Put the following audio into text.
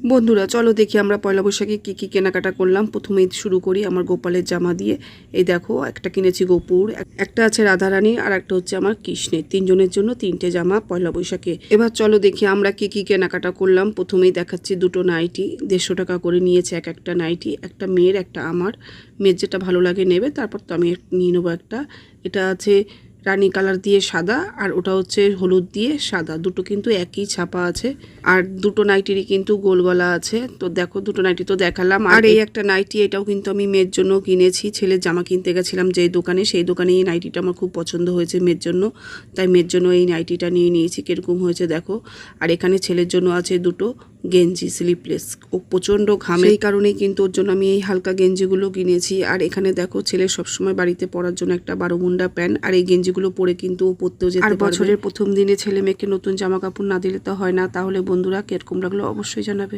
বন্ধুরা চলো দেখি আমরা পয়লা বৈশাখে কী কী কেনাকাটা করলাম। প্রথমেই শুরু করি আমার গোপালের জামা দিয়ে। এই দেখো, একটা কিনেছি গোপুর, একটা আছে রাধারানী, আর একটা হচ্ছে আমার কৃষ্ণের। তিনজনের জন্য তিনটে জামা পয়লা বৈশাখে। এবার চলো দেখি আমরা কী কী কেনাকাটা করলাম। প্রথমেই দেখাচ্ছি দুটো নাইটি, 150 টাকা করে নিয়েছে এক একটা নাইটি। একটা মেয়ের, একটা আমার। মেয়ের যেটা ভালো লাগে নেবে, তারপর তো আমি নিয়ে নেবো একটা। এটা আছে রানী কালার দিয়ে সাদা, আর ওটা হচ্ছে হলুদ দিয়ে সাদা, দুটো কিন্তু একই ছাপা আছে। আর দুটো নাইটিরই কিন্তু গোল গলা আছে। তো দেখো, দুটো নাইটি তো দেখালাম। আর এই একটা নাইটি, এটাও কিন্তু আমি মেয়ের জন্য কিনেছি। ছেলের জামা কিনতে গেছিলাম যেই দোকানে, সেই দোকানে এই নাইটিটা আমার খুব পছন্দ হয়েছে মেয়ের জন্য, তাই মেয়ের জন্য এই নাইটিটা নিয়ে নিয়েছি। কিরকম হয়েছে দেখো। আর এখানে ছেলের জন্য আছে দুটো গেঞ্জি স্লিপলেস। ও প্রচণ্ড ঘামে, এই কারণেই কিন্তু ওর জন্য আমি এই হালকা গেঞ্জিগুলো কিনেছি। আর এখানে দেখো, ছেলের সবসময় বাড়িতে পরার জন্য একটা 12 মুন্ডা প্যান্ট। আর এই গেঞ্জিগুলো পরে কিন্তু ও পরতেও যেতে পারবে। আর বছরের প্রথম দিনে ছেলে মেয়েকে নতুন জামা কাপড় না দিলে তো হয় না। তাহলে বন্ধুরা কিরকম লাগলো অবশ্যই জানাবে।